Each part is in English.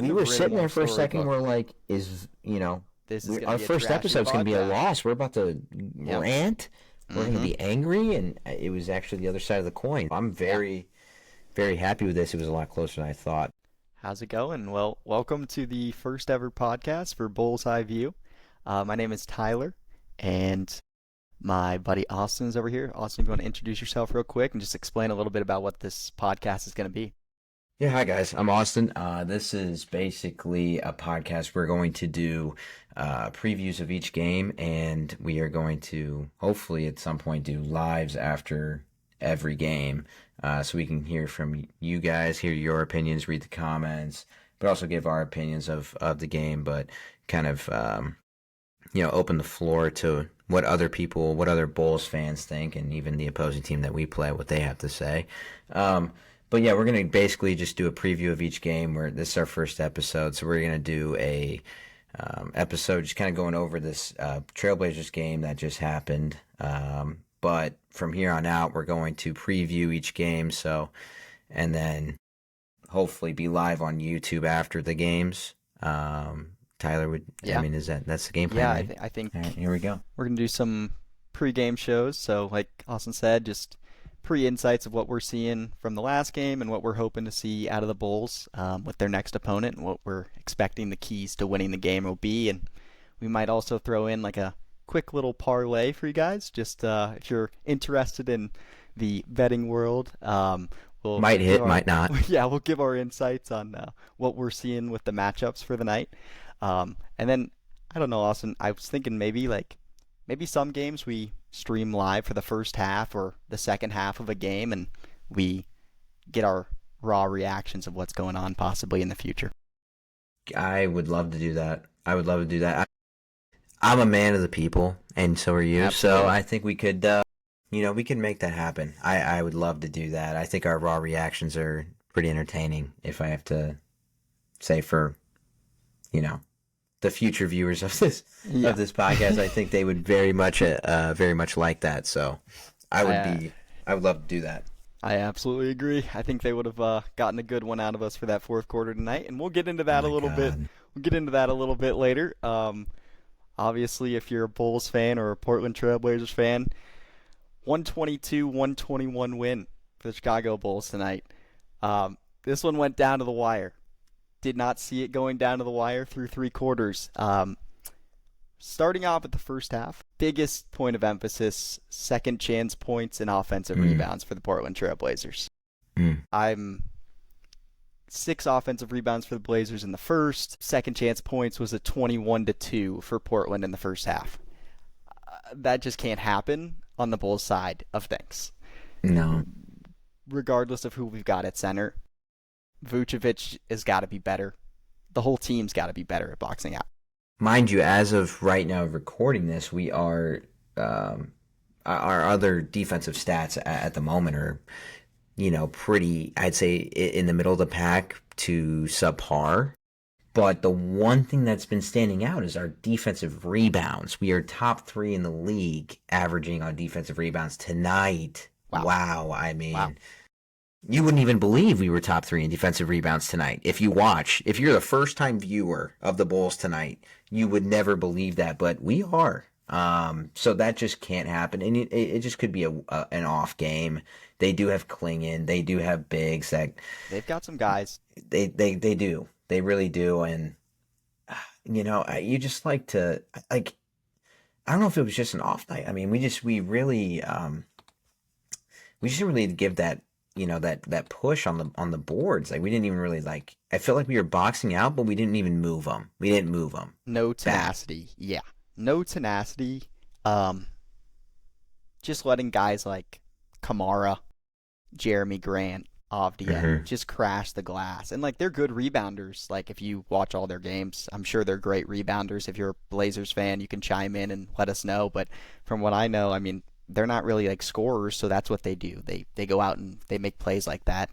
we were sitting there for a second. We're like, our first episode's going to be a loss. We're about to rant. We're going to be angry, and it was actually the other side of the coin. I'm very, very happy with this. It was a lot closer than I thought. How's it going? Well, welcome to the first ever podcast for Bull's Eye View. My name is Tyler, and my buddy Austin's over here. Austin, if you want to introduce yourself real quick and just explain a little bit about what this podcast is going to be. Yeah, hi guys. I'm Austin. This is basically a podcast. We're going to do previews of each game, and we are going to hopefully at some point do lives after every game, so we can hear from you guys, hear your opinions, read the comments, but also give our opinions of the game, but kind of open the floor to what other Bulls fans think, and even the opposing team that we play, what they have to say. But yeah, we're going to basically just do a preview of each game. This is our first episode, so we're going to do a episode just kind of going over this Trailblazers game that just happened. But from here on out, we're going to preview each game, and then hopefully be live on YouTube after the games. Tyler that's the game plan, right? I think all right, here we go. We're going to do some pre-game shows, so like Austin said, just pre-insights of what we're seeing from the last game and what we're hoping to see out of the Bulls with their next opponent, and what we're expecting the keys to winning the game will be. And we might also throw in like a quick little parlay for you guys, just if you're interested in the betting world. Might hit, might not. Yeah, we'll give our insights on what we're seeing with the matchups for the night. And then, I don't know, Austin, I was thinking maybe some games we stream live for the first half or the second half of a game, and we get our raw reactions of what's going on possibly in the future. I would love to do that. I'm a man of the people, and so are you. Absolutely. So I think we could, we can make that happen. I would love to do that. I think our raw reactions are pretty entertaining, if I have to say, for, the future viewers of this podcast. I think they would very much like that. So I would love to do that. I absolutely agree. I think they would have gotten a good one out of us for that fourth quarter tonight, and we'll get into that a little bit. We'll get into that a little bit later. Obviously, if you're a Bulls fan or a Portland Trailblazers fan, 122-121 win for the Chicago Bulls tonight. This one went down to the wire. Did not see it going down to the wire through three quarters. Starting off at the first half, biggest point of emphasis, second chance points and offensive rebounds for the Portland Trailblazers. I'm 6 offensive rebounds for the Blazers in the first. Second chance points was a 21-2 for Portland in the first half. That just can't happen on the Bulls side of things. No. Regardless of who we've got at center, Vucevic has got to be better. The whole team's got to be better at boxing out. Mind you, as of right now recording this, we are our other defensive stats at the moment are, pretty, I'd say, in the middle of the pack to subpar. But the one thing that's been standing out is our defensive rebounds. We are top 3 in the league averaging on defensive rebounds tonight. Wow. I mean, wow. You wouldn't even believe we were top 3 in defensive rebounds tonight. If you're the first time viewer of the Bulls tonight, you would never believe that, but we are. So that just can't happen. And it just could be an off game. They do have Klingon. They do have bigs that they've got some guys. They do. They really do. And, you just like to, I don't know if it was just an off night. I mean, we just didn't really give that, that push on the boards. Like, we didn't even really I feel like we were boxing out, but we didn't even move them. No tenacity. Yeah. No tenacity. Just letting guys like Kamara, Jeremy Grant, Avdia just crash the glass. And they're good rebounders. If you watch all their games, I'm sure they're great rebounders. If you're a Blazers fan, you can chime in and let us know. But from what I know, I mean, they're not really scorers, so that's what they do. They go out and they make plays like that.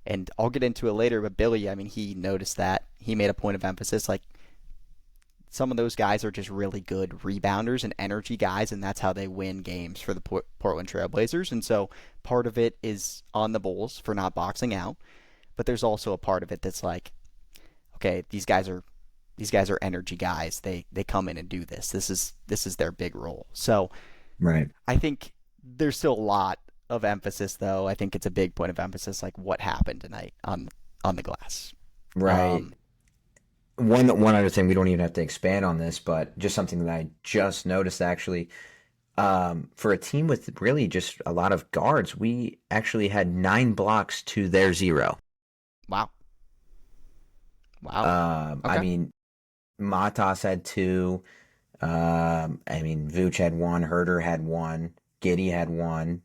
And I'll get into it later, but Billy, I mean, he noticed that. He made a point of emphasis. Some of those guys are just really good rebounders and energy guys, and that's how they win games for the Portland Trailblazers. And so part of it is on the Bulls for not boxing out, but there's also a part of it that's okay, these guys are energy guys. They come in and do this. This is their big role. So Right. I think there's still a lot of emphasis, though. I think it's a big point of emphasis, like what happened tonight on the glass. Right. Um, One other thing, we don't even have to expand on this, but just something that I just noticed actually. For a team with really just a lot of guards, we actually had 9 blocks to their 0. wow, wow. I Okay. mean, Matas had 2. I mean, Vooch had 1. Herter had 1. Giddy had 1.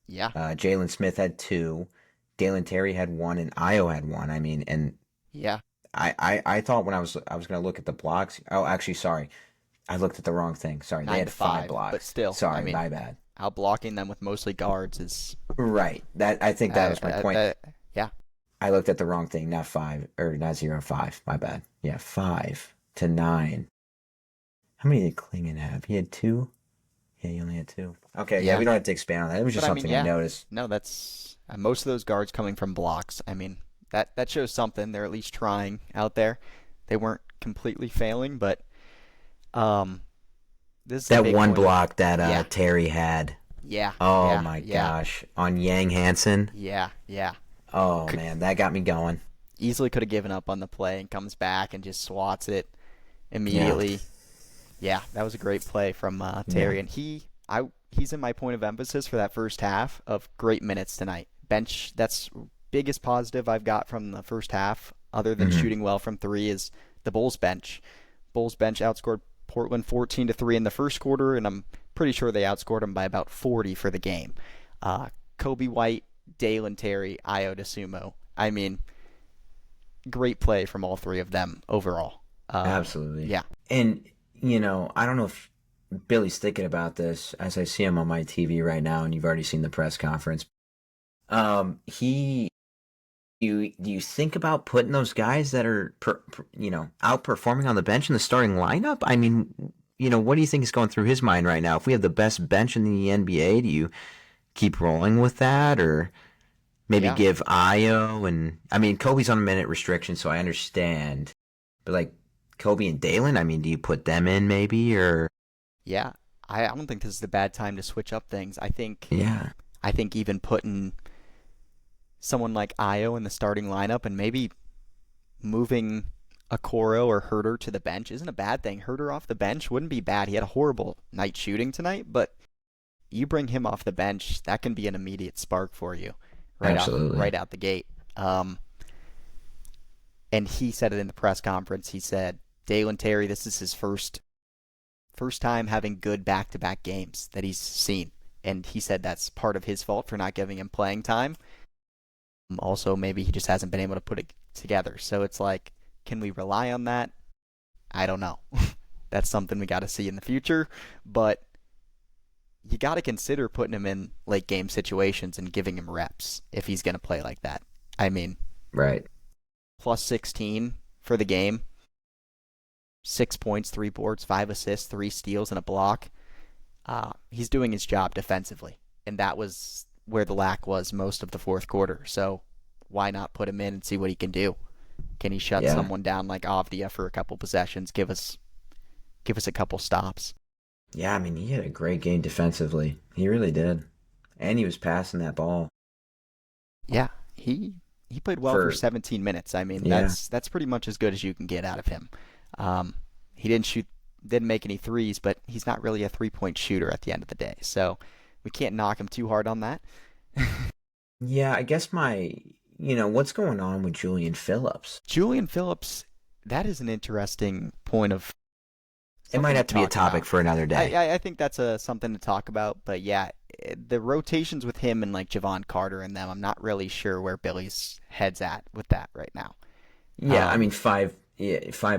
Yeah, Jalen Smith had 2. Dalen Terry had 1, and Io had 1. I mean, and yeah. I thought when I was going to look at the blocks. Oh, actually, sorry, I looked at the wrong thing. Sorry, they Nine had to 5 five, but blocks. still, I Sorry, mean, my bad. out blocking them with mostly guards is Right. That I think that was my point. yeah, I looked at the wrong thing, not 5 or not 0, 5. My bad. Yeah, 5 to 9. How many did Klingon have? He had 2. Yeah, he only had 2. Okay, yeah, yeah. we don't have to expand on that. It was But just I mean, something I yeah. noticed. No, that's most of those guards coming from blocks. I mean, that shows something. They're at least trying out there. They weren't completely failing, but um, this is a That big one point of block that yeah, Terry had. yeah, Oh yeah, my yeah, gosh, on Yang Hansen. yeah, yeah. Oh Could man, that got me going. easily could have given up on the play and comes back and just swats it Yeah, immediately. Yeah, that was a great play from yeah. Terry, and he's in my point of emphasis for that first half of great minutes tonight. Bench, that's biggest positive I've got from the first half, other than Hmm. shooting well from three, is the Bulls bench. Bulls bench outscored Portland 14-3 in the first quarter, and I'm pretty sure they outscored them by about 40 for the game. Kobe White, Dalen Terry, Io DeSumo. I mean, great play from all three of them overall. Absolutely. Yeah, And I don't know if Billy's thinking about this as I see him on my TV right now, and you've already seen the press conference. He do you think about putting those guys that are outperforming on the bench in the starting lineup? I mean, what do you think is going through his mind right now? If we have the best bench in the NBA, do you keep rolling with that, or maybe yeah, give Io and I mean Kobe's on a minute restriction, so I understand. But like Kobe and Dalen, I mean, do you put them in maybe or yeah. I don't think this is a bad time to switch up things. yeah, I think even putting someone like Io in the starting lineup and maybe moving Okoro or Herter to the bench isn't a bad thing. Herter off the bench wouldn't be bad. He had a horrible night shooting tonight, but you bring him off the bench, that can be an immediate spark for you absolutely. right out the gate. And he said it in the press conference. He said, Dalen Terry, this is his first time having good back-to-back games that he's seen. And he said that's part of his fault for not giving him playing time. Also, maybe he just hasn't been able to put it together. So it's like, can we rely on that? I don't know. That's something we got to see in the future. But you got to consider putting him in late game situations and giving him reps if he's going to play like that. I mean, Right. plus 16 for the game, 6 points, 3 boards, 5 assists, 3 steals, and a block. He's doing his job defensively, and that was where the lack was most of the fourth quarter. So why not put him in and see what he can do? Can he shut Yeah. someone down like Avdia for a couple possessions? Give us a couple stops. Yeah, I mean, he had a great game defensively. He really did. And he was passing that ball Yeah, he played well for for 17 minutes. I mean, yeah. that's pretty much as good as you can get out of him. He didn't make any threes, but he's not really a 3-point shooter at the end of the day. So we can't knock him too hard on that. Yeah, I guess what's going on with Julian Phillips? Julian Phillips, that is an interesting point of It might something to have to be a talk topic about. for another day. I think that's something to talk about. But yeah, the rotations with him and like Javon Carter and them, I'm not really sure where Billy's head's at with that right now. Yeah, I Um, mean 5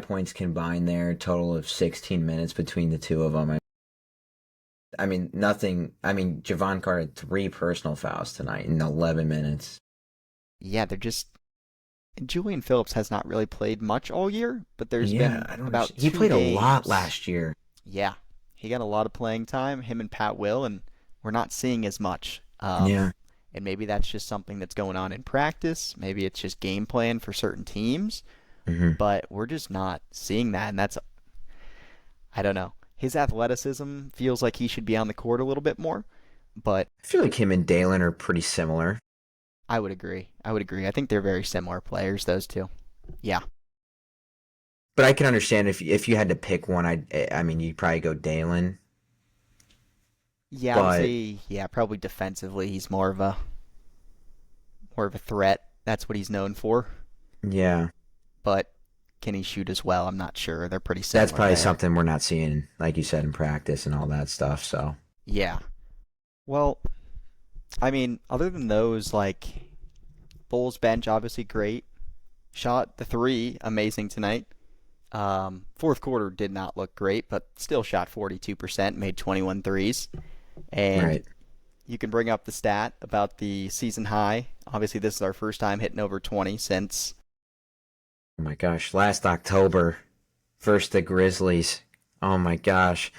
points combined there, total of 16 minutes between the two of them. I mean nothing. I mean Javon Carter had 3 personal fouls tonight in 11 minutes. yeah, they're just Julian Phillips has not really played much all year, but there's Yeah, been I don't about understand. He two played a lot games. last year. Yeah, he got a lot of playing time, him and Pat Will, and we're not seeing as much. Yeah, And maybe that's just something that's going on in practice. Maybe it's just game plan for certain teams. Hmm. but we're just not seeing that, and I don't know. His athleticism feels like he should be on the court a little bit more, but I feel like him and Dalen are pretty similar. I would agree. I think they're very similar players, those two. Yeah. But I can understand if you had to pick one, I mean, you'd probably go Dalen. Yeah, I would But say yeah, probably defensively he's more of a threat. That's what he's known for. yeah, But can he shoot as well? I'm not sure. They're pretty that's similar probably there. something we're not seeing, like you said, in practice and all that stuff. So Yeah. Well, I mean, other than those, like Bulls bench, obviously great. Shot the three, amazing tonight. Fourth quarter did not look great, but still shot 42%, made 21 threes. And right. you can bring up the stat about the season high. Obviously, this is our first time hitting over 20 since. Oh my gosh, last October, versus the Grizzlies. Oh my gosh.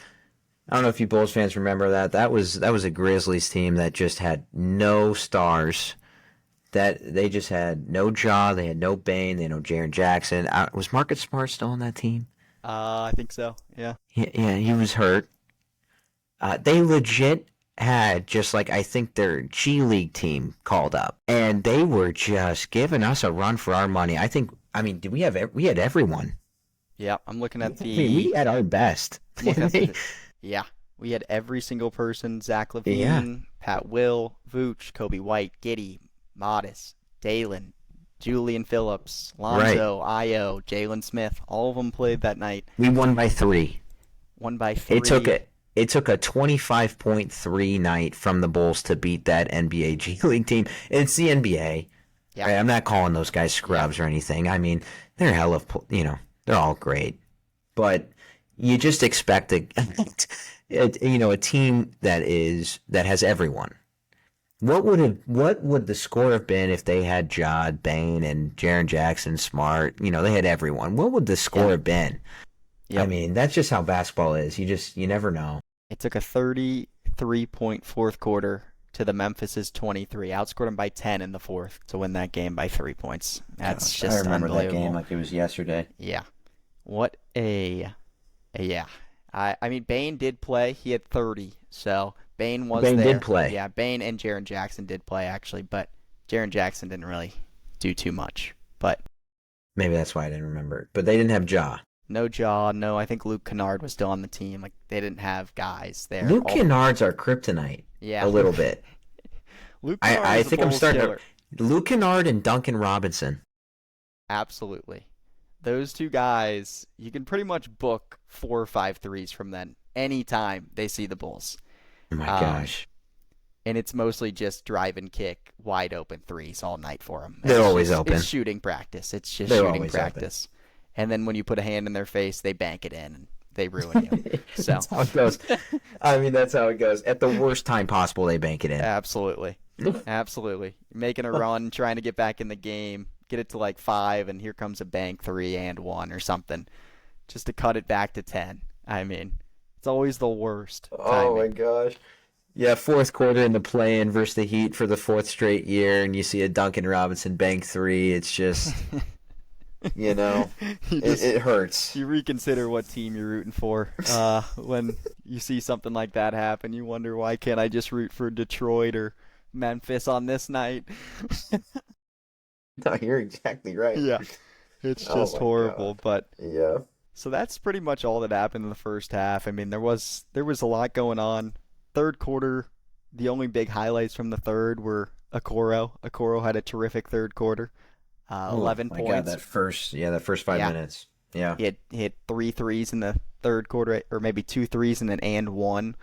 I don't know if you Bulls fans remember that. That was a Grizzlies team that just had no stars. That they just had no Jaw, they had no Bane, they had no Jaren Jackson. Was Marcus Smart still on that team? I think so. Yeah. Yeah, he was hurt. They legit had just like I think their G League team called up, and they were just giving us a run for our money. I mean, did we had everyone? Yeah. I'm looking at I mean, we had our best. I'm looking at the. Yeah. We had every single person: Zach Yeah, Levine, Pat Will, Vooch, Kobe White, Giddy, Modest, Dalen, Julian Phillips, right. Lonzo, Io, Jalen Smith. All of them played that night. We won by 3. Won by It took three. a 25.3 night from the Bulls to beat that NBA G League team. It's the NBA. Yeah. Right? I'm not calling those guys Yeah. scrubs or anything. I mean, they're hell of, they're all great. But you just expect a team that has everyone. What would the score have been if they had Jod, Bain, and Jaren Jackson, Smart? They had everyone. What would the score Yeah. have been? I Yep. mean, that's just how basketball is. You never know. It took a 33-point fourth quarter to the Memphis's 23. Outscored them by 10 in the fourth to win that game by 3 points. That's Gosh, I just remember that game unbelievable. like it was yesterday. Yeah. What yeah. I mean, Bain did play. He had 30, so Bain was Bain did there. play. Yeah, Bain and Jaren Jackson did play actually, but Jaren Jackson didn't really do too much. But Maybe that's why I didn't remember it. But they didn't have Ja. no Jaw, no. I think Luke Kennard was still on the team. Like they didn't have guys there. Luke Kennard's our kryptonite Yeah, a little bit. Luke Kennard I was a think I'm Bulls starting killer. to. Luke Kennard and Duncan Robinson. Absolutely. Those two guys, you can pretty much book 4 or 5 threes from them anytime they see the Bulls. Oh my Um, gosh. and it's mostly just drive and kick, wide open threes all night for them. They're always It's open. shooting practice. It's just They're shooting always open. practice. And then when you put a hand in their face, they bank it in and they ruin you. So, That's how it goes. I mean, that's how it goes. At the worst time possible, they bank it in. absolutely. Absolutely. Making a run, trying to get back in the game, get it to like 5, and here comes a bank 3 and 1 or something, just to cut it back to 10. I mean, it's always the worst Oh my timing. gosh. Yeah, fourth quarter in the play-in versus the Heat for the 4th straight year, and you see a Duncan Robinson bank 3. It's just, you know, You it, just it hurts. you reconsider what team you're rooting for when you see something like that happen. You wonder, why can't I just root for Detroit or Memphis on this night? No, you're exactly right. Yeah, it's Oh just my horrible. God. But Yeah. so that's pretty much all that happened in the first half. I mean, there was a lot going on. Third quarter, the only big highlights from the third were Okoro. Okoro had a terrific third quarter. Oh 11 my God, points. that first 5 Yeah. minutes. Yeah. He had 3 threes in the third quarter, or maybe 2 threes and one.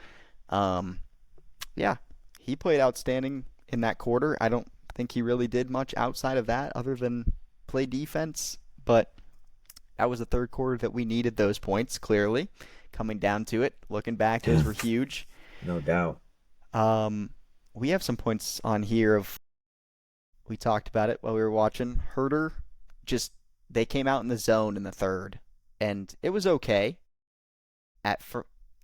Yeah, he played outstanding in that quarter. I don't think he really did much outside of that other than play defense, but that was the third quarter that we needed those points, clearly. Coming down to it, looking back, those were huge. No doubt. We have some points on here we talked about it while we were watching. Herter, they came out in the zone in the third, and it was okay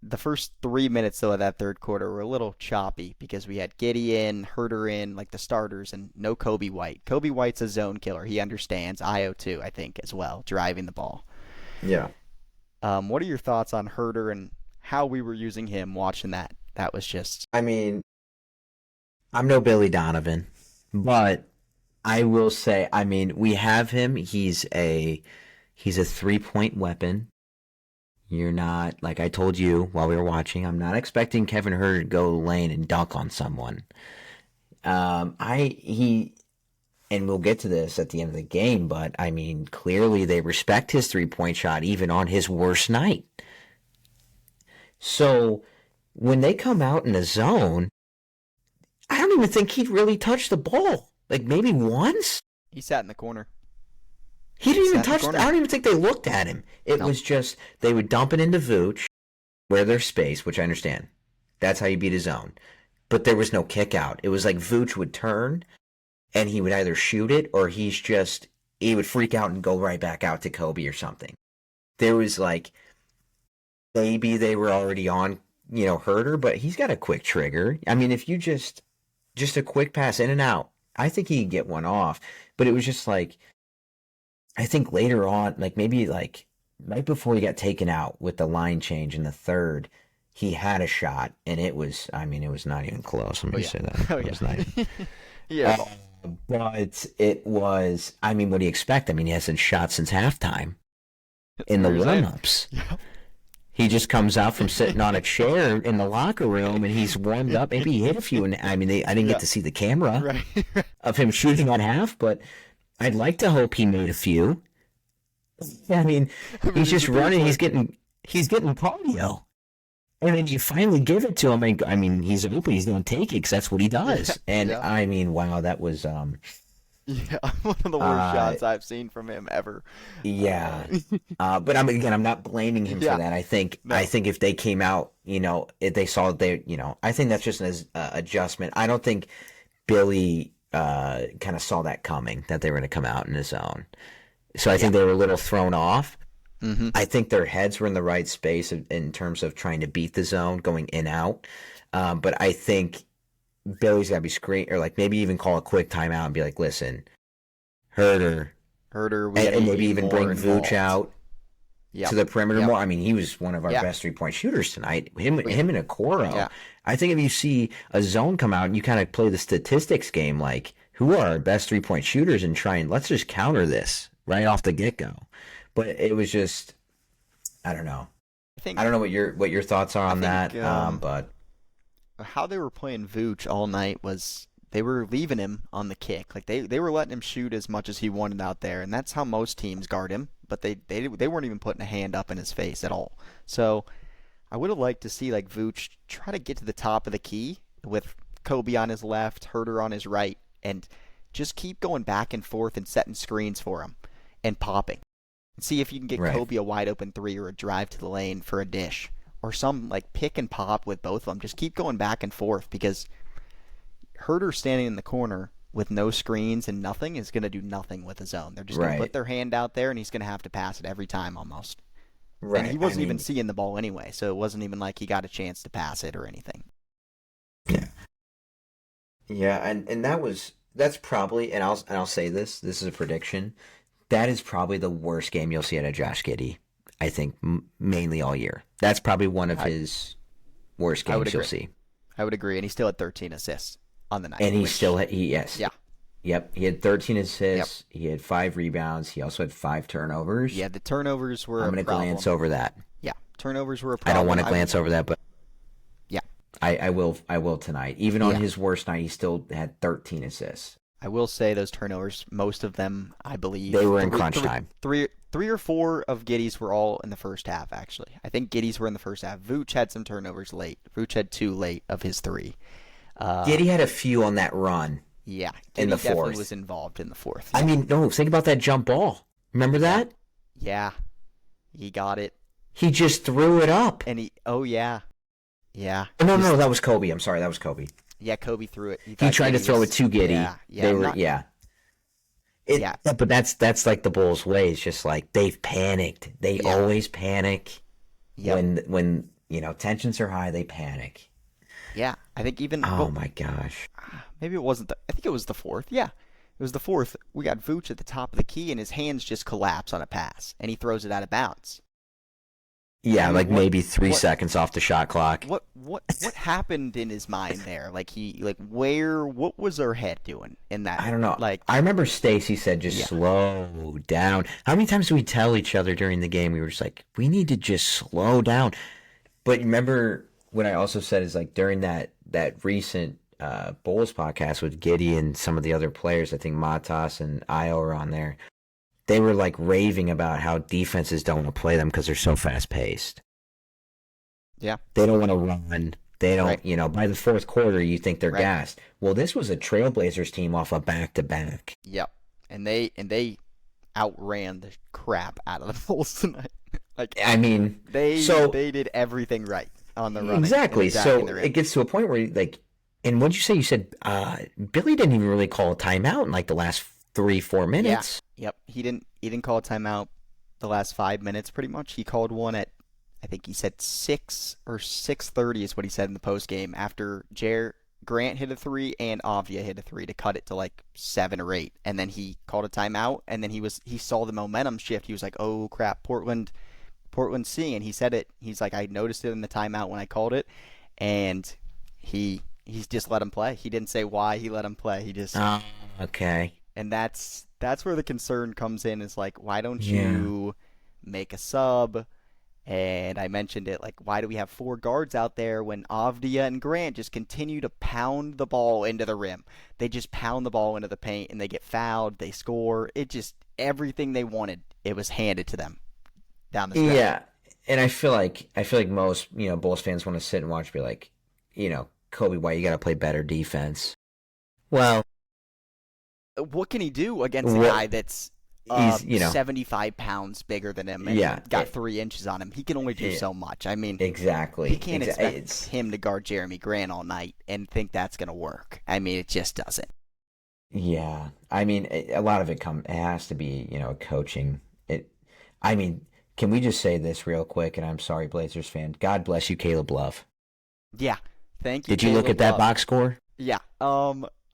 The first 3 minutes though of that third quarter were a little choppy because we had Giddey in, Herter in, like the starters, and no Kobe White. Kobe White's a zone killer. He understands. Io too, I think, as well, driving the ball. Yeah. What are your thoughts on Herter and how we were using him watching that? That was just I mean, I'm no Billy Donovan, but I will say, I mean, we have him. He's a 3-point weapon. You're not, like I told you while we were watching, I'm not expecting Kevin Herter to go lane and dunk on someone. And we'll get to this at the end of the game, but I mean, clearly they respect his 3-point shot even on his worst night. So when they come out in a zone, I don't even think he'd really touch the ball. Like maybe once. he sat in the corner. He didn't even Sat in the touch. corner. I don't even think they looked at him. It No. was just they would dump it into Vooch, where there's space, which I understand. That's how you beat a zone. But there was no kick out. It was like Vooch would turn, and he would either shoot it or he would freak out and go right back out to Kobe or something. There was like maybe they were already on, Herter, but he's got a quick trigger. I mean, if you just a quick pass in and out, I think he could get one off. But it was just like. I think later on, like maybe like right before he got taken out with the line change in the third, he had a shot, and it was not even close. Let me say that. Oh It yeah. was not even, Yeah. but it was, what do you expect? I mean, he hasn't shot since halftime in the What you're saying. warm-ups. Yeah. He just comes out from sitting on a chair in the locker room, and he's warmed up. Maybe he hit a few, and I didn't get to see the camera Right. of him shooting on half, but I'd like to hope he made a few. I mean, he's just running. He's getting cardio, and then you finally give it to him. I mean, he's open. He's going to take it because that's what he does. And Yeah. I mean, wow, that was Yeah, one of the worst shots I've seen from him ever. yeah. But I'm not blaming him Yeah. for that. I think No. if they came out, if they saw I think that's just an adjustment. I don't think Billy kind of saw that coming, that they were going to come out in his zone. So I think they were a little thrown off. Mm-hmm. I think their heads were in the right space in terms of trying to beat the zone, going in out. But I think Billy's got to be screen, or like maybe even call a quick timeout and be like, "Listen, Herter, we gotta and get maybe you even more bring involved. Vooch out Yep. to the perimeter Yep. more." I mean, he was one of our Yeah. best 3-point shooters tonight. Him and Okoro. Yeah. I think if you see a zone come out and you kind of play the statistics game, like who are our best 3-point shooters, and let's just counter this right off the get-go. But it was just, I don't know. I don't know what your thoughts are on that. But how they were playing Vooch all night was they were leaving him on the kick. Like they were letting him shoot as much as he wanted out there, and that's how most teams guard him. But they weren't even putting a hand up in his face at all. So I would have liked to see like Vooch try to get to the top of the key with Kobe on his left, Herter on his right, and just keep going back and forth and setting screens for him and popping. And see if you can get Right. Kobe a wide open three or a drive to the lane for a dish. Or some like pick and pop with both of them. Just keep going back and forth because Herter standing in the corner with no screens and nothing is going to do nothing with his own. They're just going Right. to put their hand out there and he's going to have to pass it every time almost. right, And he wasn't even seeing the ball anyway, so it wasn't even like he got a chance to pass it or anything. Yeah, and that's probably, and I'll say this is a prediction. That is probably the worst game you'll see out of Josh Giddey. I think mainly all year. That's probably one of his worst games you'll see. I would agree, and he still had 13 assists on the night. And yes. Yeah. Yep, he had 13 assists. Yep. He had 5 rebounds. He also had 5 turnovers. Yeah, the turnovers were I'm going to glance over that. Yeah, turnovers were a problem. I don't want to glance over that, but yeah, I will tonight. Even on his worst night, he still had 13 assists. I will say those turnovers, most of them, I believe, they were in crunch time. Three or four of Giddey's were all in the first half, actually. I think Giddey's were in the first half. Vooch had some turnovers late. Vooch had 2 late of his 3. Giddey had a few on that run. Yeah, in the Giddey definitely fourth. was involved in the fourth. I mean, no, think about that jump ball. Remember that? Yeah, he got it. He just threw it up. And yeah. No, that was Kobe. I'm sorry, that was Kobe. Yeah, Kobe threw it. He tried to throw it to Giddey. Yeah. But that's like the Bulls' way. It's just like they've panicked. They always panic when tensions are high. They panic. Yeah, I think even Oh my gosh. maybe it wasn't I think it was the fourth. Yeah, it was the fourth. We got Vooch at the top of the key, and his hands just collapse on a pass, and he throws it out of bounds. Yeah, I mean, like maybe 3 seconds off the shot clock. what happened in his mind there? What was her head doing in that? I don't know. Like, I remember Stacy said just yeah, slow down. How many times did we tell each other during the game? We were just like, we need to just slow down. But remember what I also said is like during that recent Bulls podcast with Giddy and some of the other players, I think Matas and Io are on there. They were like raving about how defenses don't want to play them because they're so fast paced. yeah, They don't want to run. They don't, right, by the fourth quarter, you think they're right. gassed. Well, this was a Trailblazers team off a back-to-back. Yep, and they outran the crap out of the Bulls tonight. Like, I mean, they did everything right on the running. exactly. So the it gets to a point where, like, and what'd you say? You said Billy didn't even really call a timeout in like the last 3-4 minutes. Yeah, yep. He didn't call a timeout the last 5 minutes. Pretty much, he called one at, I think he said 6 or 6:30 is what he said in the post game after Grant hit a three and Avdia hit a three to cut it to like 7 or 8, and then he called a timeout, and then he saw the momentum shift. He was like, "Oh crap, Portland's seeing." And he said it. He's like, "I noticed it in the timeout when I called it," and he's just let him play. He didn't say why he let him play. He just Okay. And that's where the concern comes in. Is like, why don't you make a sub? And I mentioned it, like, why do we have 4 guards out there when Avdia and Grant just continue to pound the ball into the rim? They just pound the ball into the paint, and they get fouled, they score. It just, everything they wanted, it was handed to them down the stretch. Yeah, and I feel like most, Bulls fans want to sit and watch, be like, Kobe White, you got to play better defense. Well, what can he do against a guy that's he's 75 pounds bigger than him and got 3 inches on him? He can only do so much. I mean, exactly. He can't expect him to guard Jeremy Grant all night and think that's going to work. I mean, it just doesn't. Yeah, I mean, a lot of it has to be, coaching. I mean, can we just say this real quick? And I'm sorry, Blazers fan. God bless you, Caleb Love. Yeah, thank you. Did you look at that box score? Yeah.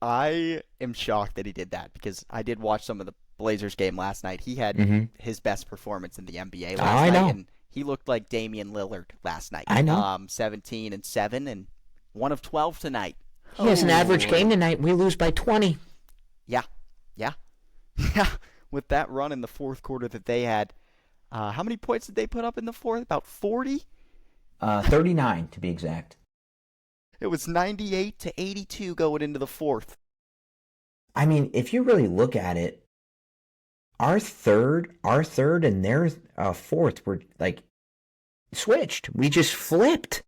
I am shocked that he did that because I did watch some of the Blazers game last night. He had his best performance in the NBA last night, and he looked like Damian Lillard last night. I know. 17 and 7 and 1 of 12 tonight. He has an average game tonight. We lose by 20. Yeah. With that run in the fourth quarter that they had, how many points did they put up in the fourth? About 40? 39 to be exact. It was 98-82 going into the fourth. I mean, if you really look at it, our third and their fourth were like switched. We just flipped.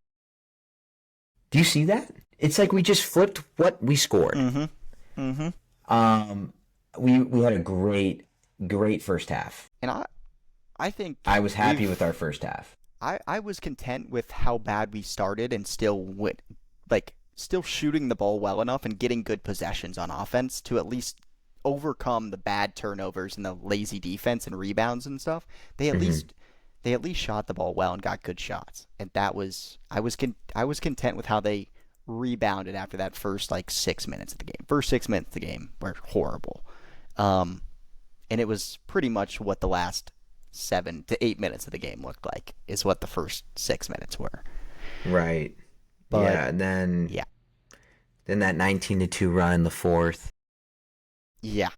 Do you see that? It's like we just flipped what we scored. Mm-hmm. We had a great first half. And I think I was happy with our first half. I was content with how bad we started and still still shooting the ball well enough and getting good possessions on offense to at least overcome the bad turnovers and the lazy defense and rebounds and stuff. They at least shot the ball well and got good shots. And that was I was content with how they rebounded after that first 6 minutes of the game. First 6 minutes of the game were horrible. And it was pretty much what the last 7 to 8 minutes of the game looked like is what the first 6 minutes were. Right. But, and then that 19-2 run in the fourth. Yeah.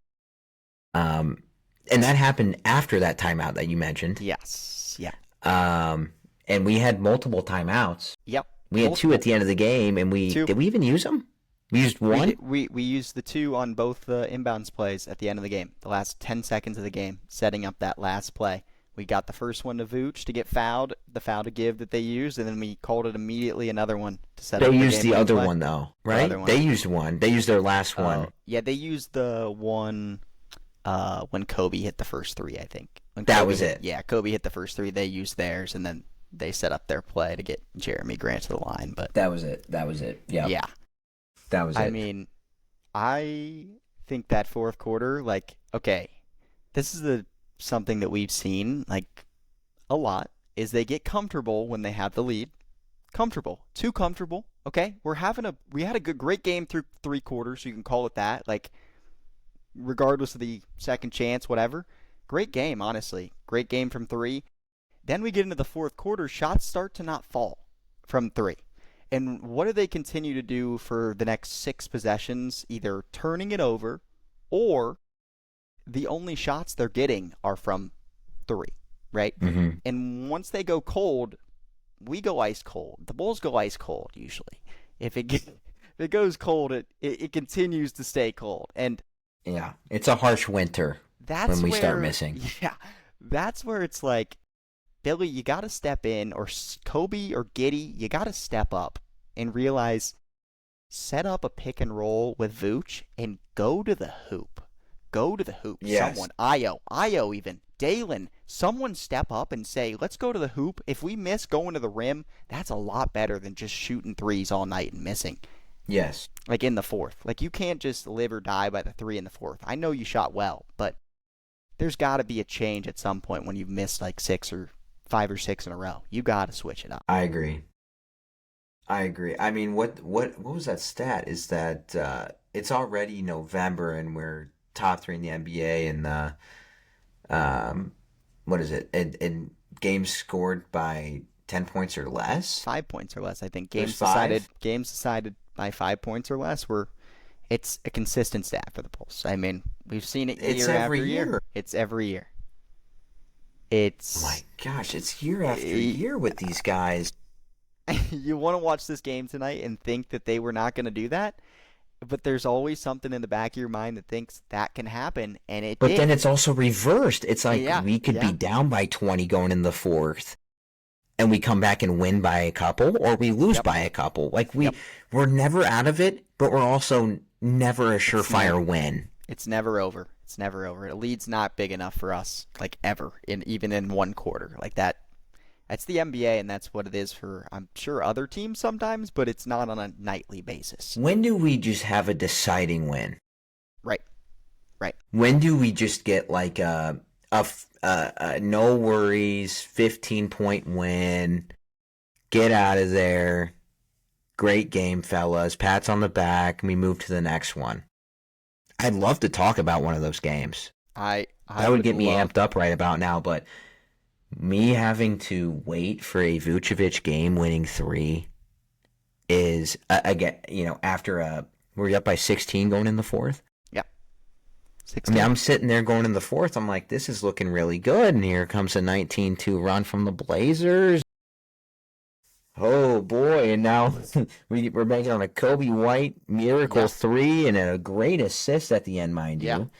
And that happened after that timeout that you mentioned. Yes. Yeah. And we had multiple timeouts. Yep. We had 2 at the end of the game, and did we even use them? We used 1? We used the 2 on both the inbounds plays at the end of the game. The last 10 seconds of the game, setting up that last play. We got the first one to Vooch to get fouled, the foul to give that they used, and then we called it immediately another one to set up the game. They used the other one, though, right? They used one. They used their last one. Yeah, they used the one when Kobe hit the first 3, I think. That was it. Yeah, Kobe hit the first 3. They used theirs, and then they set up their play to get Jeremy Grant to the line. But that was it. Yeah. Yeah. That was it. I mean, I think that fourth quarter, okay, this is something that we've seen a lot is they get comfortable when they have the lead Comfortable. Too comfortable. Okay? We had a great game through 3 quarters, you can call it that. Like, regardless of the second chance, whatever. Great game, honestly. Great game from 3. Then we get into the fourth quarter, shots start to not fall from 3. And what do they continue to do for the next 6 possessions? Either turning it over, or the only shots they're getting are from 3, right? Mm-hmm. And once they go cold, we go ice cold. The Bulls go ice cold usually. If it goes cold, it continues to stay cold. And yeah, it's a harsh winter when we start missing. Yeah, that's where it's like, Billy, you got to step in, or Kobe or Giddey, you got to step up and realize, set up a pick and roll with Vooch and go to the hoop. Go to the hoop. Yes. Someone, Io even, Dalen, someone step up and say, let's go to the hoop. If we miss going to the rim, that's a lot better than just shooting threes all night and missing. Yes. Like in the fourth. Like, you can't just live or die by the 3 in the fourth. I know you shot well, but there's got to be a change at some point when you've missed like 5 or 6 in a row. You got to switch it up. I agree. I mean, what was that stat? Is that it's already November and we're top 3 in the NBA and what is it? In games scored by 10 points or less? 5 points or less, I think. There's Games decided by 5 points or less it's a consistent stat for the Bulls. I mean, we've seen it year after year. It's every year. It's, oh my gosh, it's year after year with these guys. You want to watch this game tonight and think that they were not going to do that, but there's always something in the back of your mind that thinks that can happen, and it But did. then it's also reversed. It's like we could be down by 20 going in the fourth, and we come back and win by a couple, or we lose by a couple. Like, we're never out of it, but we're also never a surefire win. It's never over. It's never over. A lead's not big enough for us, like, ever, even in one quarter. Like, that's the NBA, and that's what it is for, I'm sure, other teams sometimes, but it's not on a nightly basis. When do we just have a deciding win? Right. When do we just get like a no worries 15-point win? Get out of there. Great game, fellas. Pats on the back. We move to the next one. I'd love to talk about one of those games. I that would get me amped up right about now, but me having to wait for a Vucevic game-winning 3 is, again, after we're up by 16 going in the fourth. Yeah. 16. I mean, I'm sitting there going in the fourth. I'm like, this is looking really good. And here comes a 19-2 run from the Blazers. Oh, boy. And now we're banking on a Kobe White miracle 3 and a great assist at the end, mind you.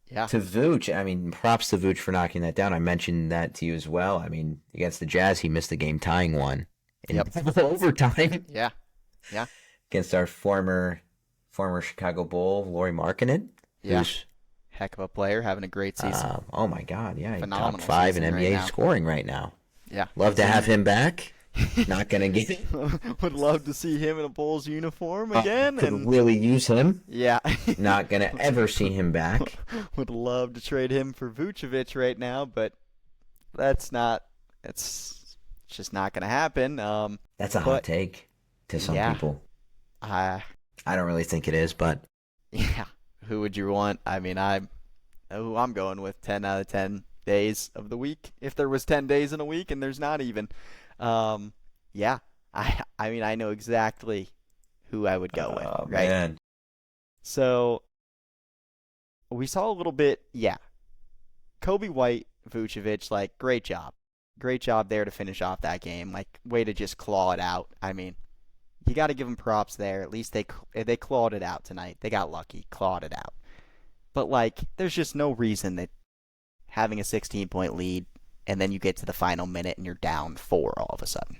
Yeah. To Vooch. I mean, props to Vooch for knocking that down. I mentioned that to you as well. I mean, against the Jazz, he missed the game-tying one in overtime. Yeah. Against our former Chicago Bull, Lauri Markkanen. Yeah. Heck of a player, having a great season. Oh, my God. Yeah, Phenomenal top 5 in season NBA right scoring right now. Yeah. Love to have him back. Not going to get it. Would love to see him in a Bulls uniform again. Could really use him. Yeah. Not going to ever see him back. Would love to trade him for Vucevic right now, but it's just not going to happen. That's a hot take to some people. I don't really think it is, but yeah. Who would you want? I mean, who I'm going with 10 out of 10 days of the week. If there was 10 days in a week and there's not even. Yeah. I mean, I know exactly who I would go with. Right? Man. So we saw a little bit, Kobe White, Vucevic, like, great job. Great job there to finish off that game. Like, way to just claw it out. I mean, you got to give them props there. At least they clawed it out tonight. They got lucky, clawed it out. But, like, there's just no reason that having a 16-point lead and then you get to the final minute and you're down 4 all of a sudden.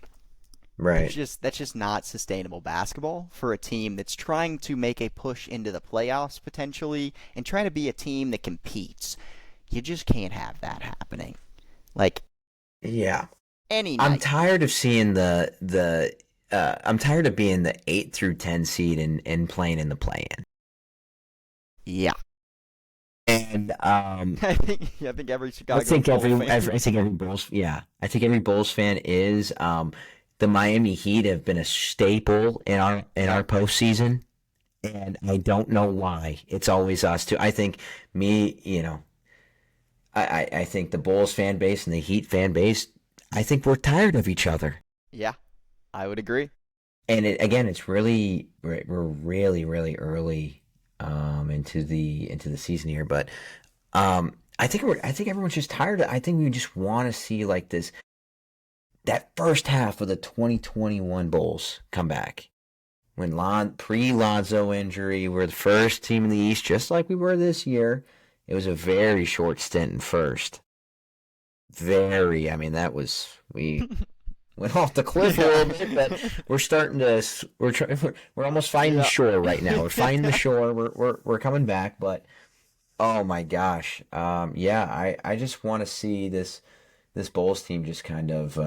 Right. That's just not sustainable basketball for a team that's trying to make a push into the playoffs potentially and trying to be a team that competes. You just can't have that happening. Like, yeah. Any night. I'm tired of seeing I'm tired of being the 8 through 10 seed and playing in the play-in. Yeah. And I think every Chicago Bulls fan. I think every Bulls fan is. the Miami Heat have been a staple in our postseason, and I don't know why. It's always us too. I think me, I think the Bulls fan base and the Heat fan base, I think we're tired of each other. Yeah, I would agree. And it's really we're really really early into the season here, but I think everyone's just tired. I think we just want to see like that first half of the 2021 Bulls come back. When pre-Lonzo injury, we're the first team in the East, just like we were this year. It was a very short stint in first. We went off the cliff a little bit, but we're almost finding the shore right now. We're finding the shore. We're coming back, but oh my gosh, I just want to see this Bulls team just kind of.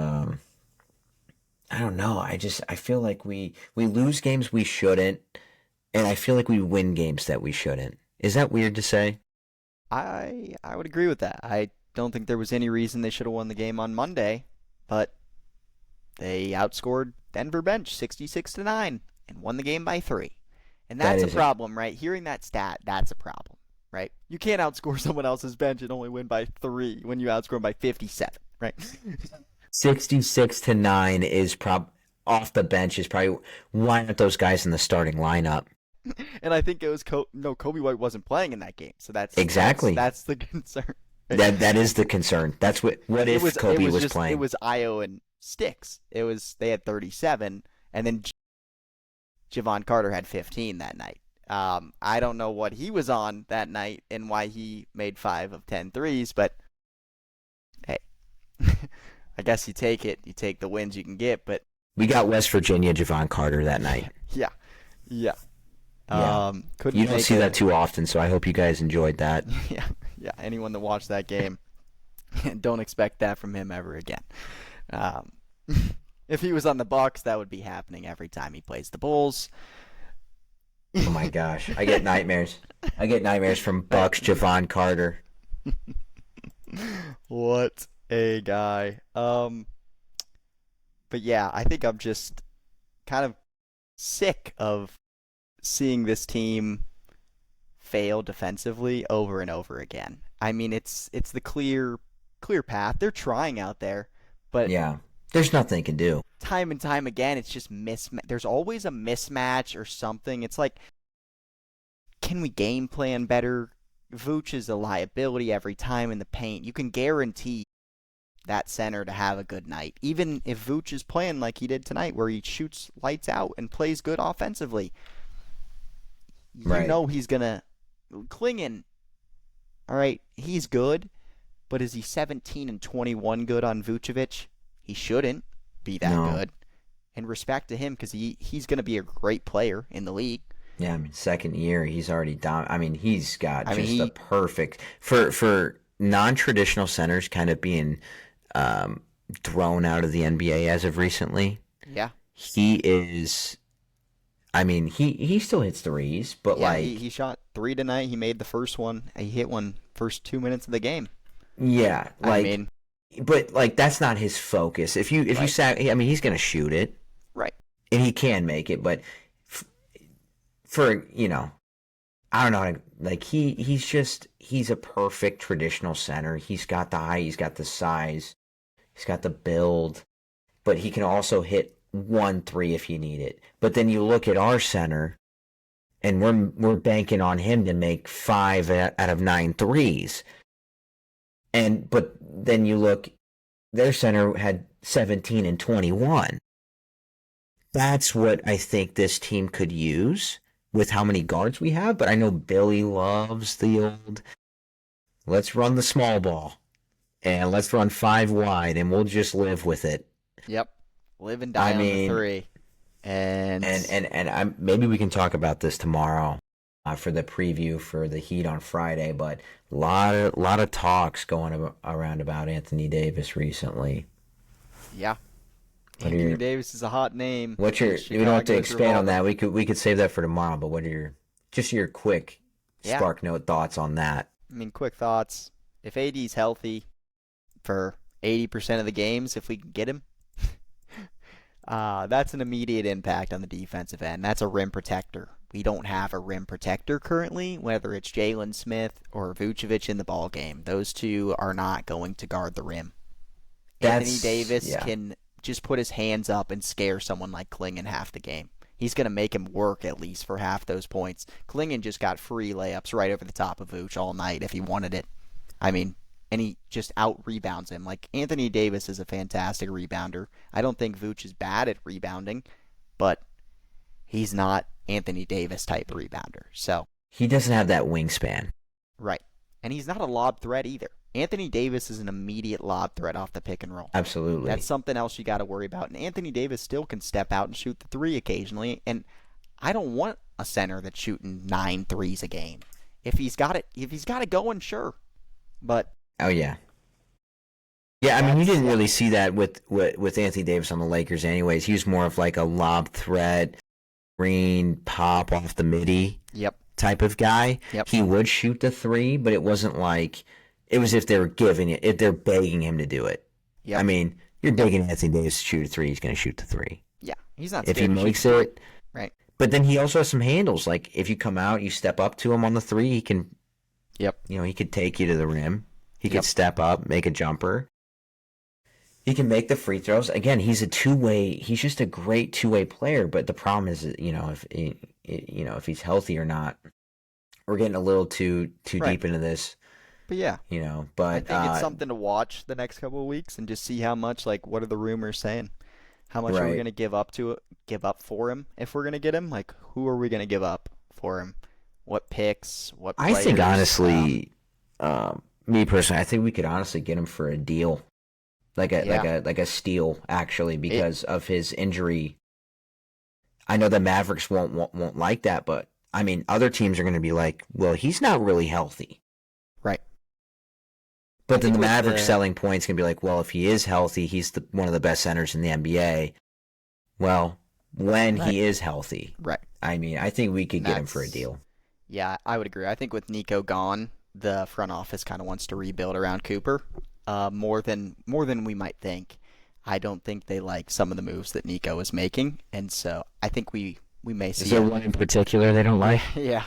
I don't know. I feel like we lose games we shouldn't, and I feel like we win games that we shouldn't. Is that weird to say? I would agree with that. I don't think there was any reason they should have won the game on Monday, but they outscored Denver bench 66-9 and won the game by 3. And that's a problem, right? Hearing that stat, that's a problem, right? You can't outscore someone else's bench and only win by 3 when you outscore them by 57, right? 66-9 is off the bench is probably why aren't those guys in the starting lineup? And I think it was Kobe White wasn't playing in that game, so that's the concern. That is the concern. That's what if Kobe was playing? It was Io and Sticks. They had 37, and then Javon Carter had 15 that night. I don't know what he was on that night and why he made 5 of 10 threes, but hey, I guess you take it. You take the wins you can get, but we got West Virginia Javon Carter that night. Yeah. You don't see that too often, so I hope you guys enjoyed that. Yeah. Anyone that watched that game, don't expect that from him ever again. If he was on the Bucks, that would be happening every time he plays the Bulls. Oh my gosh, I get nightmares. From Bucks Javon Carter. What a guy. But yeah, I think I'm just kind of sick of seeing this team fail defensively over and over again. I mean, it's the clear path. They're trying out there, but yeah, there's nothing they can do. Time and time again, it's just there's always a mismatch or something. It's like, can we game plan better? Vooch is a liability every time in the paint. You can guarantee that center to have a good night, even if Vooch is playing like he did tonight, where he shoots lights out and plays good offensively. Right. You know he's gonna Klingon. All right, he's good, but is he 17 and 21 good on Vucevic? He shouldn't be that good. And respect to him, because he's going to be a great player in the league. Yeah, I mean, second year, he's already down. I mean, he's got a perfect for non-traditional centers kind of being thrown out of the NBA as of recently. Yeah, he is. I mean, he still hits threes, but he shot 3 tonight. He made the first one. He hit one first 2 minutes of the game. Yeah, but that's not his focus. If you I mean, he's gonna shoot it, right? And he can make it, but for I don't know, he's a perfect traditional center. He's got the height, he's got the size, he's got the build, but he can also hit 1-3 if you need it. But then you look at our center, and we're banking on him to make 5 out of 9 threes. But then you look, their center had 17 and 21. That's what I think this team could use with how many guards we have. But I know Billy loves the old, let's run the small ball and let's run 5 wide and we'll just live with it. Yep. Live and die on the 3. And maybe we can talk about this tomorrow for the preview for the Heat on Friday, but a lot of talks going around about Anthony Davis recently. Yeah. Anthony Davis is a hot name. We don't have to expand on that. We could save that for tomorrow, but what are your quick spark note thoughts on that? I mean, quick thoughts. If AD's healthy for 80% of the games, if we can get him, That's an immediate impact on the defensive end. That's a rim protector. We don't have a rim protector currently, whether it's Jalen Smith or Vucevic in the ball game. Those two are not going to guard the rim. Anthony Davis can just put his hands up and scare someone like Klingon half the game. He's going to make him work at least for half those points. Klingon just got free layups right over the top of Vooch all night if he wanted it. I mean, and he just out-rebounds him. Like, Anthony Davis is a fantastic rebounder. I don't think Vooch is bad at rebounding, but he's not Anthony Davis type rebounder. So he doesn't have that wingspan. Right. And he's not a lob threat either. Anthony Davis is an immediate lob threat off the pick and roll. Absolutely. That's something else you got to worry about. And Anthony Davis still can step out and shoot the three occasionally. And I don't want a center that's shooting 9 threes a game. If he's got it going, sure. But oh yeah. Yeah, I mean, you didn't really see that with Anthony Davis on the Lakers anyways. He was more of like a lob threat, green pop off the midi type of guy. Yep. He would shoot the three, but it wasn't like it was if they were giving it, if they're begging him to do it. Yep. I mean, you're begging Anthony Davis to shoot a three, he's going to shoot the three. Yeah, he's not if scared he to makes shoot it. Right. But then he also has some handles. Like if you come out, you step up to him on the three, he can. Yep. You know, he could take you to the rim. He could step up, make a jumper. He can make the free throws. Again, he's a two-way. He's just a great two-way player. But the problem is, if he's healthy or not. We're getting a little too deep into this. But yeah, but I think it's something to watch the next couple of weeks and just see how much. Like, what are the rumors saying? How much are we going to give up for him if we're going to get him? Like, who are we going to give up for him? What picks? What players? I think honestly, me personally, I think we could honestly get him for a deal, like a steal actually, because of his injury. I know the Mavericks won't like that, but I mean, other teams are going to be like, well, he's not really healthy. Right. But then the Mavericks selling points can be like, well, if he is healthy, he's one of the best centers in the NBA. Well, when he is healthy. Right. I mean, I think we could get him for a deal. Yeah, I would agree. I think with Nico gone, the front office kind of wants to rebuild around Cooper more than we might think. I don't think they like some of the moves that Nico is making, and so I think we may see. Is there one in particular they don't like? Yeah.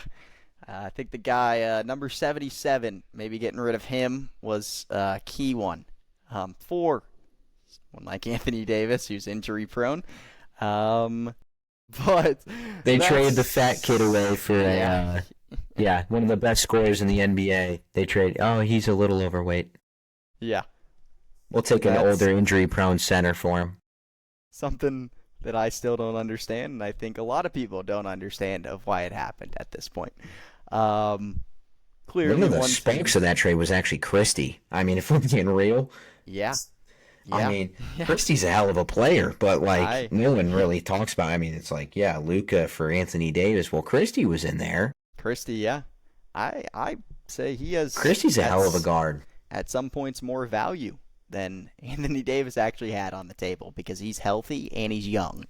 I think the guy, number 77, maybe getting rid of him was a key one. For someone like Anthony Davis, who's injury prone. But they traded the fat kid away for one of the best scorers in the NBA. They trade. Oh, he's a little overweight. Yeah. We'll take an older injury prone center for him. Something that I still don't understand, and I think a lot of people don't understand of why it happened at this point. Clearly, one of the sparks of that trade was actually Christie. I mean, if we're being real, yeah. I mean, Christie's a hell of a player, but like no one really talks about. I mean, it's like Luka for Anthony Davis. Well, Christie was in there. Christie, yeah, I say he has. Christie's a hell of a guard. At some points, more value than Anthony Davis actually had on the table because he's healthy and he's young.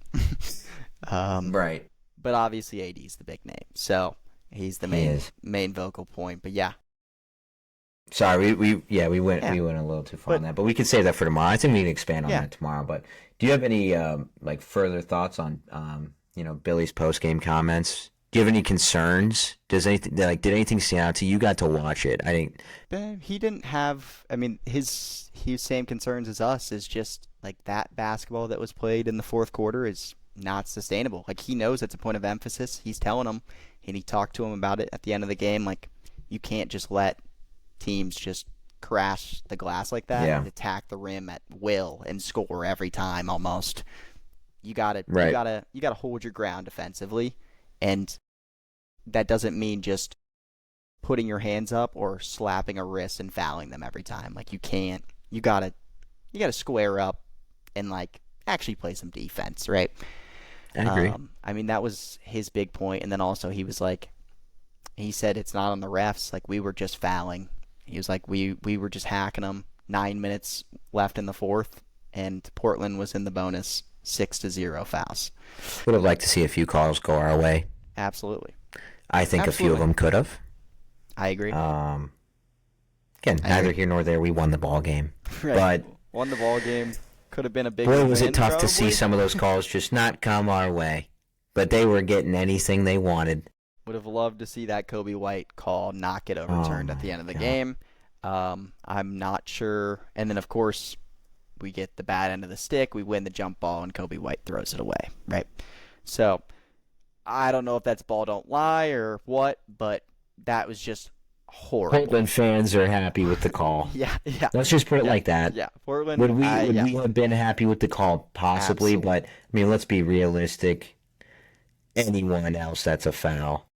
Right. But obviously, AD's the big name, so he's the main vocal point. But yeah. Sorry, we went a little too far on that, but we could save that for tomorrow. I think we can expand on that tomorrow. But do you have any further thoughts on Billy's post game comments? Do you have any concerns? Did anything stand out to you? You got to watch it. I think he didn't have. I mean, his same concerns as us is just like that basketball that was played in the fourth quarter is not sustainable. Like he knows it's a point of emphasis. He's telling him, and he talked to him about it at the end of the game. Like you can't just let teams just crash the glass like that and attack the rim at will and score every time almost. You gotta hold your ground defensively, and that doesn't mean just putting your hands up or slapping a wrist and fouling them every time. Like you can't. You gotta square up and like actually play some defense, right? I agree. I mean that was his big point, and then also he said it's not on the refs. Like we were just fouling. He was like, we were just hacking them. 9 minutes left in the fourth, and Portland was in the bonus 6-0 fouls. Would have liked to see a few calls go our way. Absolutely. I think a few of them could have. I agree. Again, neither here nor there. We won the ball game. Right. But won the ball game. Could have been a big Boy, was win, it tough to see probably. some of those calls just not come our way. But they were getting anything they wanted. Would have loved to see that Kobe White call not get overturned at the end of the game. I'm not sure. And then, of course, we get the bad end of the stick. We win the jump ball, and Kobe White throws it away, right? So I don't know if that's ball don't lie or what, but that was just horrible. Portland fans are happy with the call. Yeah. Let's just put it like that. Yeah, Portland. Would we have been happy with the call? Possibly, Absolutely. but, I mean, let's be realistic. Anyone else, that's a foul.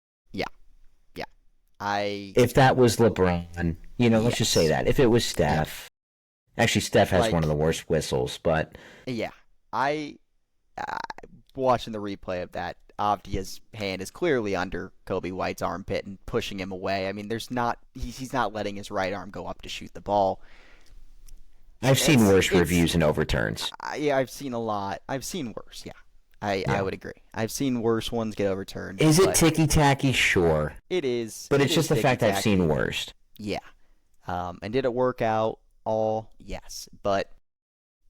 If that was LeBron, let's just say that. If it was Steph, actually Steph has one of the worst whistles, but yeah, watching the replay of that, Avdia's hand is clearly under Kobe White's armpit and pushing him away. I mean, he's not letting his right arm go up to shoot the ball. I've seen worse reviews and overturns. I've seen a lot. I've seen worse. Yeah. I would agree. I've seen worse ones get overturned. Is it ticky-tacky? Sure. It is. But it's just the fact I've seen worse. Yeah. And did it work out all? Yes. But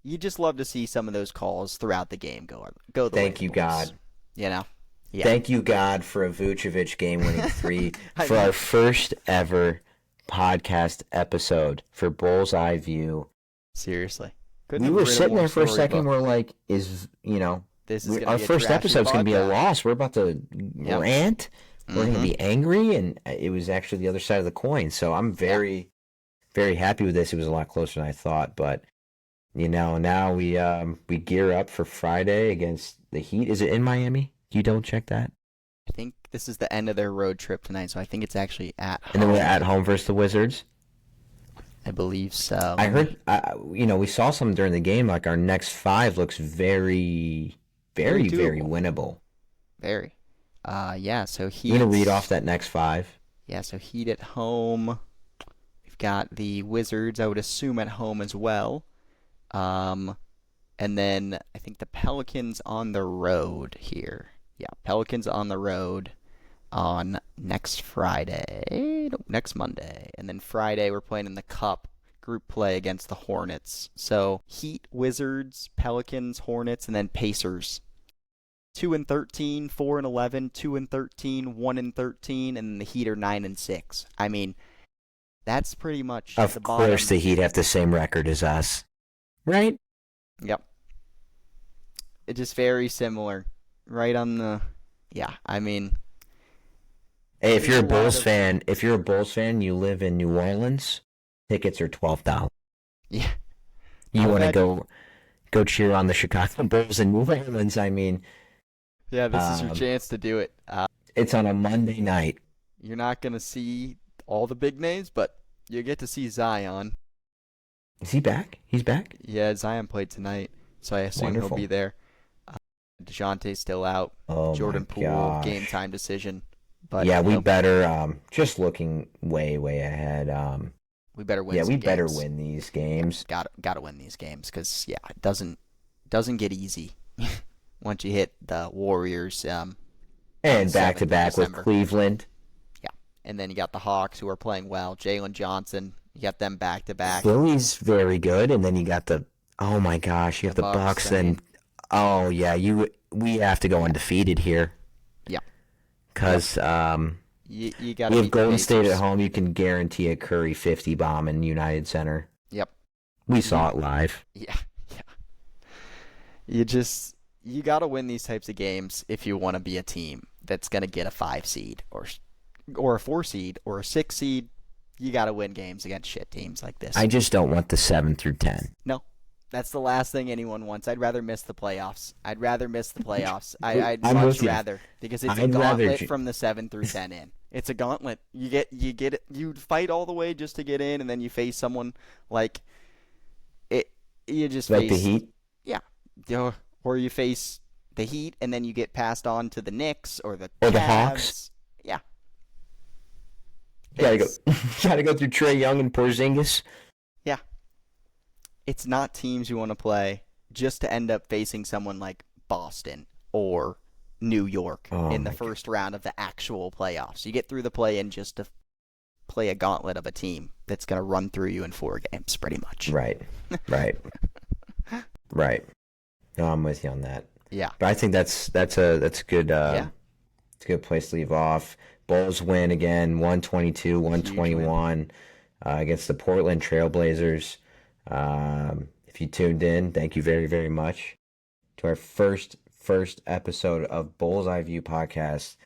you just love to see some of those calls throughout the game go the way. Thank you, God. Yeah. Thank you, God, for a Vucevic game-winning three for our first ever podcast episode for Bullseye View. Seriously. We were sitting there for a second. We're like, our first episode's going to be a loss. We're about to rant. We're going to be angry, and it was actually the other side of the coin. So I'm very, very happy with this. It was a lot closer than I thought, but now we gear up for Friday against the Heat. Is it in Miami? You don't check that? I think this is the end of their road trip tonight, so I think it's actually at home. And then we're at home versus the Wizards. I believe so. I heard, we saw some during the game. Like our next 5 looks very, very, very winnable. Very. So Heat. You gonna read off that next 5? Yeah, so Heat at home. We've got the Wizards, I would assume, at home as well. And then I think the Pelicans on the road here. Yeah, Pelicans on the road on next Monday. And then Friday we're playing in the Cup group play against the Hornets. So Heat, Wizards, Pelicans, Hornets, and then Pacers. 2-13, 4-11, 2-13, 1-13, and then the Heat are 9-6. I mean, that's pretty much of the bottom. Of course, the Heat have the same record as us, right? Yep. It's just very similar, right on the. Yeah, I mean. Hey, if you're a Bulls fan, you live in New Orleans. Tickets are $12. Yeah. You want to go cheer on the Chicago Bulls in New Orleans? I mean. Yeah, this is your chance to do it. It's on a Monday night. You're not going to see all the big names, but you get to see Zion. Is he back? He's back? Yeah, Zion played tonight, so I assume he'll be there. DeJounte's still out. Oh, Jordan Poole, game time decision. But yeah, we better, just looking way, way ahead. We better win. Yeah, we better win these games. Got to win these games because it doesn't get easy once you hit the Warriors. And back to back with Cleveland. Yeah, and then you got the Hawks who are playing well. Jalen Johnson, you got them back to back. Philly's very good, and then you got the Bucks. And oh yeah, we have to go undefeated here. Yeah, because you got. We have Golden State at home. You can guarantee a Curry 50 bomb in United Center. Yep, we saw it live. Yeah. You got to win these types of games if you want to be a team that's going to get a 5 seed or a 4 seed or a 6 seed. You got to win games against shit teams like this. I just don't want the 7 through 10. No, that's the last thing anyone wants. I'd rather miss the playoffs. I'd I'd much rather because it's a gauntlet from the 7 through 10 in. It's a gauntlet. You get it. You fight all the way just to get in, and then you face someone like it. You just like the Heat. Yeah. Or you face the Heat, and then you get passed on to the Knicks or the Cavs. The Hawks. Yeah. Gotta go through Trae Young and Porzingis. Yeah. It's not teams you want to play just to end up facing someone like Boston or New York in the first round of the actual playoffs. You get through the play-in just to play a gauntlet of a team that's going to run through you in 4 games, pretty much. Right. Right. No, I'm with you on that. Yeah. But I think that's a good Yeah. it's a good place to leave off. Bulls win again, 122, Huge win. 121 against the Portland Trailblazers. If you tuned in, thank you very, very much to our first episode of Bull's Eye View podcast.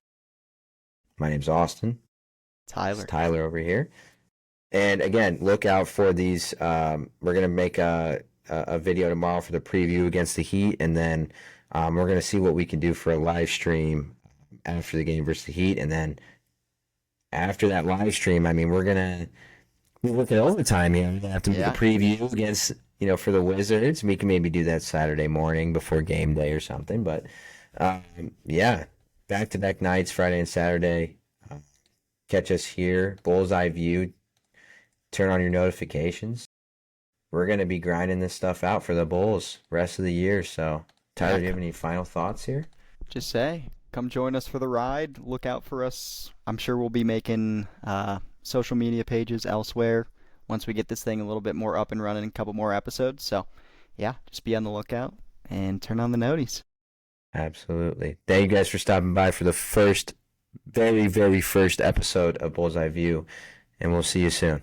My name's Austin. Tyler. It's Tyler over here. And again, look out for these. We're gonna make a video tomorrow for the preview against the Heat, and then we're gonna see what we can do for a live stream after the game versus the Heat, and then after that live stream, I mean, we're looking at overtime here. We're gonna have to make a preview against, for the Wizards. We can maybe do that Saturday morning before game day or something. But yeah, back-to-back nights, Friday and Saturday. Catch us here, Bullseye View. Turn on your notifications. We're gonna be grinding this stuff out for the Bulls rest of the year. So, Tyler, do you have any final thoughts here? Just say, come join us for the ride. Look out for us. I'm sure we'll be making social media pages elsewhere once we get this thing a little bit more up and running, a couple more episodes. So, yeah, just be on the lookout and turn on the noties. Absolutely. Thank you guys for stopping by for the very, very first episode of Bullseye View, and we'll see you soon.